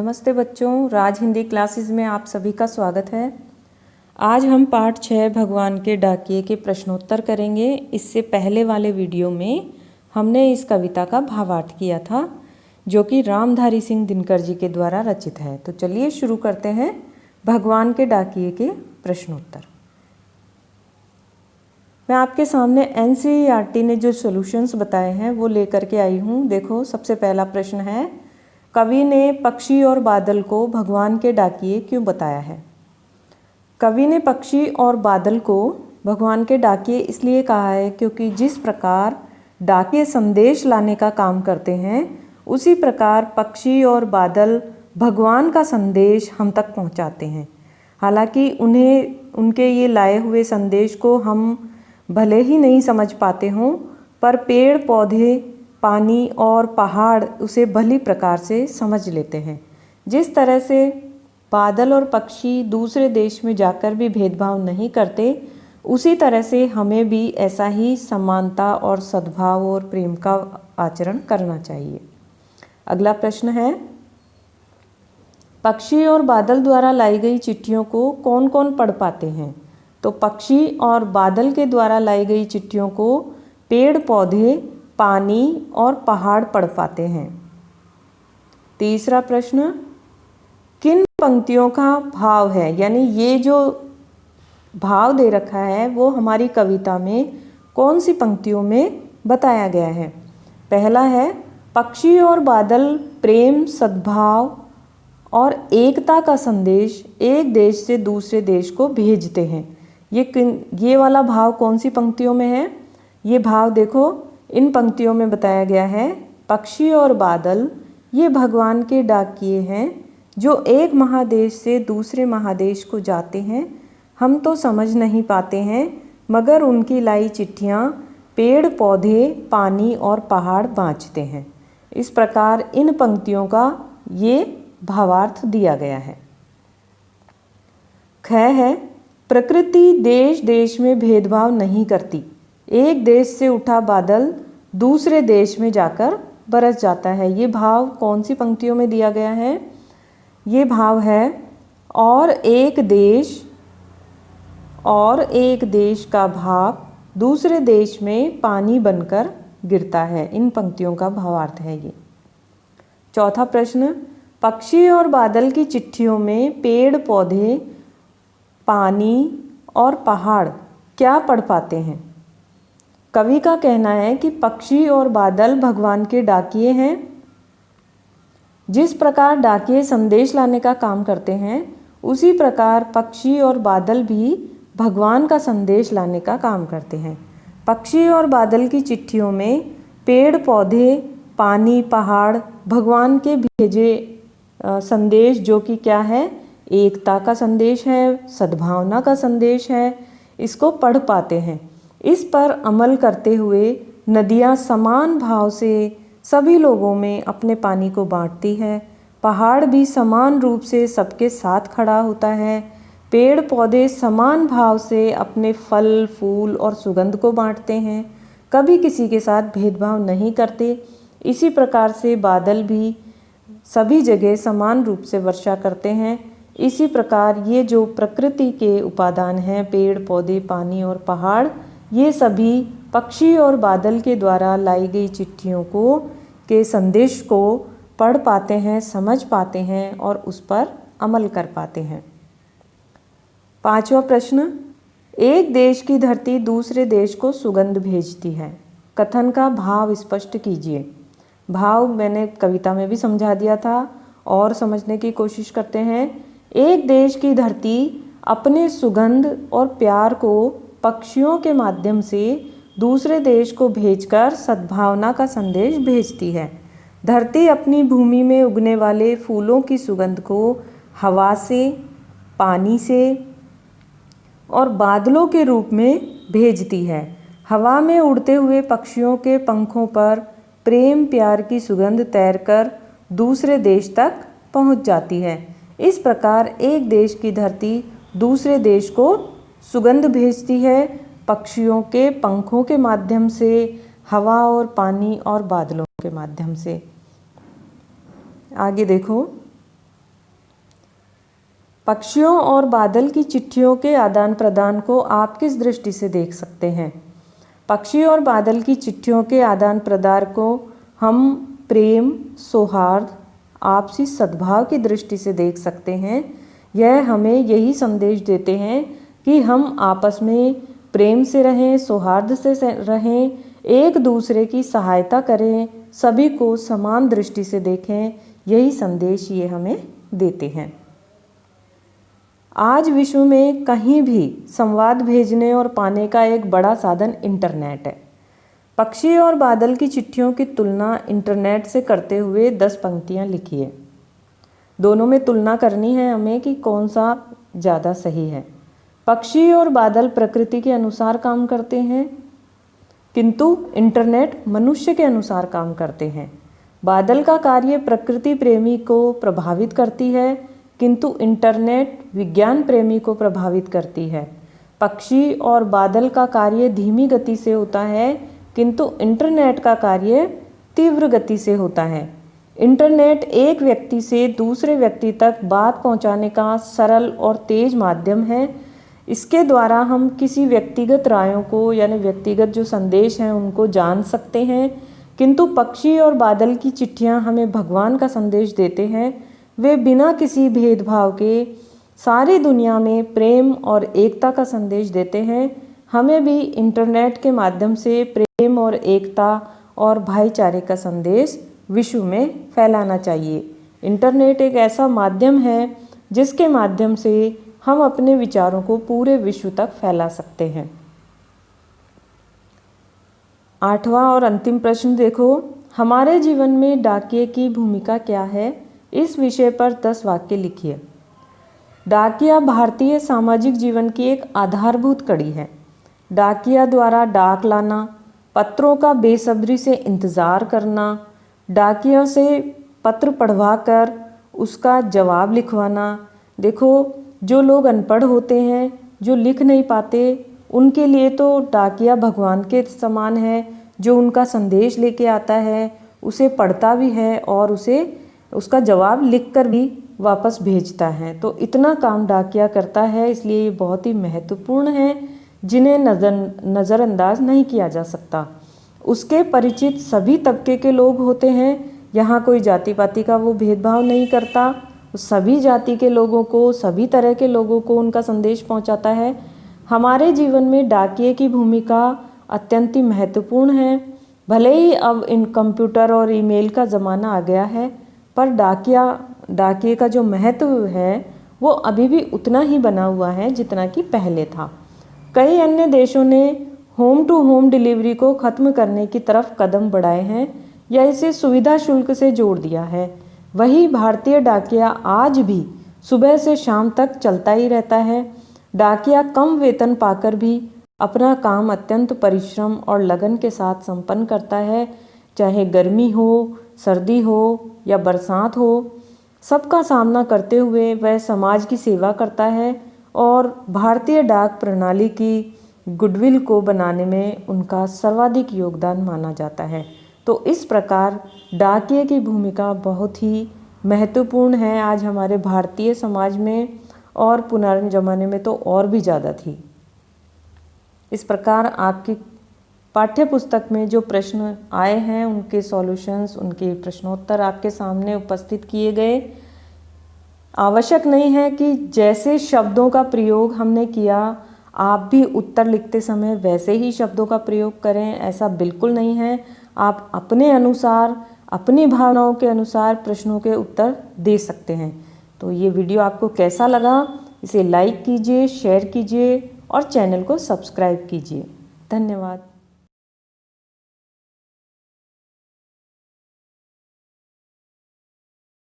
नमस्ते बच्चों, राज हिंदी क्लासेस में आप सभी का स्वागत है। आज हम पाठ 6 भगवान के डाकिये के प्रश्नोत्तर करेंगे। इससे पहले वाले वीडियो में हमने इस कविता का भावार्थ किया था, जो कि रामधारी सिंह दिनकर जी के द्वारा रचित है। तो चलिए शुरू करते हैं भगवान के डाकिये के प्रश्नोत्तर। मैं आपके सामने NCERT ने जो सॉल्यूशंस बताए हैं वो लेकर के आई हूँ। देखो, सबसे पहला प्रश्न है, कवि ने पक्षी और बादल को भगवान के डाकिये क्यों बताया है? कवि ने पक्षी और बादल को भगवान के डाकिये इसलिए कहा है क्योंकि जिस प्रकार डाकिये संदेश लाने का काम करते हैं, उसी प्रकार पक्षी और बादल भगवान का संदेश हम तक पहुंचाते हैं। हालांकि उनके ये लाए हुए संदेश को हम भले ही नहीं समझ पाते हों, पर पेड़ पौधे, पानी और पहाड़ उसे भली प्रकार से समझ लेते हैं। जिस तरह से बादल और पक्षी दूसरे देश में जाकर भी भेदभाव नहीं करते, उसी तरह से हमें भी ऐसा ही समानता और सद्भाव और प्रेम का आचरण करना चाहिए। अगला प्रश्न है, पक्षी और बादल द्वारा लाई गई चिट्ठियों को कौन कौन पढ़ पाते हैं? तो पक्षी और बादल के द्वारा लाई गई चिट्ठियों को पेड़ पौधे, पानी और पहाड़ पढ़ पाते हैं। तीसरा प्रश्न, किन पंक्तियों का भाव है, यानी ये जो भाव दे रखा है वो हमारी कविता में कौन सी पंक्तियों में बताया गया है? पहला है, पक्षी और बादल प्रेम, सद्भाव और एकता का संदेश एक देश से दूसरे देश को भेजते हैं। ये वाला भाव कौन सी पंक्तियों में है? ये भाव देखो, इन पंक्तियों में बताया गया है, पक्षी और बादल ये भगवान के डाकिये हैं जो एक महादेश से दूसरे महादेश को जाते हैं। हम तो समझ नहीं पाते हैं, मगर उनकी लाई चिट्ठियाँ पेड़ पौधे, पानी और पहाड़ बाँचते हैं। इस प्रकार इन पंक्तियों का ये भावार्थ दिया गया है। ख है, प्रकृति देश देश में भेदभाव नहीं करती। एक देश से उठा बादल दूसरे देश में जाकर बरस जाता है। ये भाव कौन सी पंक्तियों में दिया गया है? ये भाव है, और एक देश का भाव दूसरे देश में पानी बनकर गिरता है। इन पंक्तियों का भावार्थ है ये। चौथा प्रश्न, पक्षी और बादल की चिट्ठियों में पेड़ पौधे, पानी और पहाड़ क्या पढ़ पाते हैं? कवि का कहना है कि पक्षी और बादल भगवान के डाकिये हैं। जिस प्रकार डाकिये संदेश लाने का काम करते हैं, उसी प्रकार पक्षी और बादल भी भगवान का संदेश लाने का काम करते हैं। पक्षी और बादल की चिट्ठियों में पेड़ पौधे, पानी, पहाड़ भगवान के भेजे संदेश, जो कि क्या है, एकता का संदेश है, सद्भावना का संदेश है, इसको पढ़ पाते हैं। इस पर अमल करते हुए नदियाँ समान भाव से सभी लोगों में अपने पानी को बांटती है। पहाड़ भी समान रूप से सबके साथ खड़ा होता है। पेड़ पौधे समान भाव से अपने फल, फूल और सुगंध को बांटते हैं, कभी किसी के साथ भेदभाव नहीं करते। इसी प्रकार से बादल भी सभी जगह समान रूप से वर्षा करते हैं। इसी प्रकार ये जो प्रकृति के उपादान हैं, पेड़ पौधे, पानी और पहाड़, ये सभी पक्षी और बादल के द्वारा लाई गई चिट्ठियों के संदेश को पढ़ पाते हैं, समझ पाते हैं और उस पर अमल कर पाते हैं। पांचवा प्रश्न, एक देश की धरती दूसरे देश को सुगंध भेजती है। कथन का भाव स्पष्ट कीजिए। भाव मैंने कविता में भी समझा दिया था और समझने की कोशिश करते हैं। एक देश की धरती अपने सुगंध और प्यार को पक्षियों के माध्यम से दूसरे देश को भेजकर सद्भावना का संदेश भेजती है। धरती अपनी भूमि में उगने वाले फूलों की सुगंध को हवा से, पानी से और बादलों के रूप में भेजती है। हवा में उड़ते हुए पक्षियों के पंखों पर प्रेम प्यार की सुगंध तैरकर दूसरे देश तक पहुंच जाती है। इस प्रकार एक देश की धरती दूसरे देश को सुगंध भेजती है, पक्षियों के पंखों के माध्यम से, हवा और पानी और बादलों के माध्यम से। आगे देखो, पक्षियों और बादल की चिट्ठियों के आदान प्रदान को आप किस दृष्टि से देख सकते हैं? पक्षी और बादल की चिट्ठियों के आदान प्रदान को हम प्रेम, सौहार्द, आपसी सद्भाव की दृष्टि से देख सकते हैं। यह हमें यही संदेश देते हैं कि हम आपस में प्रेम से रहें, सौहार्द से रहें, एक दूसरे की सहायता करें, सभी को समान दृष्टि से देखें। यही संदेश ये हमें देते हैं। आज विश्व में कहीं भी संवाद भेजने और पाने का एक बड़ा साधन इंटरनेट है। पक्षी और बादल की चिट्ठियों की तुलना इंटरनेट से करते हुए 10 पंक्तियां लिखिए। दोनों में तुलना करनी है हमें कि कौन सा ज़्यादा सही है। पक्षी और बादल प्रकृति के अनुसार काम करते हैं, किंतु इंटरनेट मनुष्य के अनुसार काम करते हैं। बादल का कार्य प्रकृति प्रेमी को प्रभावित करती है, किंतु इंटरनेट विज्ञान प्रेमी को प्रभावित करती है। पक्षी और बादल का कार्य धीमी गति से होता है, किंतु इंटरनेट का कार्य तीव्र गति से होता है। इंटरनेट एक व्यक्ति से दूसरे व्यक्ति तक बात पहुंचाने का सरल और तेज माध्यम है। इसके द्वारा हम किसी व्यक्तिगत रायों को यानी व्यक्तिगत जो संदेश हैं उनको जान सकते हैं, किंतु पक्षी और बादल की चिट्ठियां हमें भगवान का संदेश देते हैं। वे बिना किसी भेदभाव के सारी दुनिया में प्रेम और एकता का संदेश देते हैं। हमें भी इंटरनेट के माध्यम से प्रेम और एकता और भाईचारे का संदेश विश्व में फैलाना चाहिए। इंटरनेट एक ऐसा माध्यम है जिसके माध्यम से हम अपने विचारों को पूरे विश्व तक फैला सकते हैं। 8वां और अंतिम प्रश्न देखो, हमारे जीवन में डाकिये की भूमिका क्या है? इस विषय पर 10 वाक्य लिखिए। डाकिया भारतीय सामाजिक जीवन की एक आधारभूत कड़ी है। डाकिया द्वारा डाक लाना, पत्रों का बेसब्री से इंतज़ार करना, डाकिया से पत्र पढ़वा कर उसका जवाब लिखवाना। देखो, जो लोग अनपढ़ होते हैं, जो लिख नहीं पाते, उनके लिए तो डाकिया भगवान के समान है, जो उनका संदेश लेके आता है, उसे पढ़ता भी है और उसका जवाब लिखकर भी वापस भेजता है। तो इतना काम डाकिया करता है, इसलिए ये बहुत ही महत्वपूर्ण है, जिन्हें नज़रअंदाज नहीं किया जा सकता। उसके परिचित सभी तबके के लोग होते हैं। यहाँ कोई जाति पाति का वो भेदभाव नहीं करता। सभी जाति के लोगों को, सभी तरह के लोगों को उनका संदेश पहुँचाता है। हमारे जीवन में डाकिये की भूमिका अत्यंत ही महत्वपूर्ण है। भले ही अब इन कंप्यूटर और ईमेल का ज़माना आ गया है, पर डाकिये का जो महत्व है वो अभी भी उतना ही बना हुआ है जितना कि पहले था। कई अन्य देशों ने होम टू होम डिलीवरी को ख़त्म करने की तरफ कदम बढ़ाए हैं या इसे सुविधा शुल्क से जोड़ दिया है। वही भारतीय डाकिया आज भी सुबह से शाम तक चलता ही रहता है। डाकिया कम वेतन पाकर भी अपना काम अत्यंत परिश्रम और लगन के साथ संपन्न करता है। चाहे गर्मी हो, सर्दी हो या बरसात हो, सबका सामना करते हुए वह समाज की सेवा करता है और भारतीय डाक प्रणाली की गुडविल को बनाने में उनका सर्वाधिक योगदान माना जाता है। तो इस प्रकार डाकिये की भूमिका बहुत ही महत्वपूर्ण है आज हमारे भारतीय समाज में, और पुराने ज़माने में तो और भी ज़्यादा थी। इस प्रकार आपकी पाठ्य पुस्तक में जो प्रश्न आए हैं उनके सॉल्यूशंस, उनके प्रश्नोत्तर आपके सामने उपस्थित किए गए। आवश्यक नहीं है कि जैसे शब्दों का प्रयोग हमने किया आप भी उत्तर लिखते समय वैसे ही शब्दों का प्रयोग करें, ऐसा बिल्कुल नहीं है। आप अपने अनुसार, अपनी भावनाओं के अनुसार प्रश्नों के उत्तर दे सकते हैं। तो ये वीडियो आपको कैसा लगा, इसे लाइक कीजिए, शेयर कीजिए और चैनल को सब्सक्राइब कीजिए। धन्यवाद।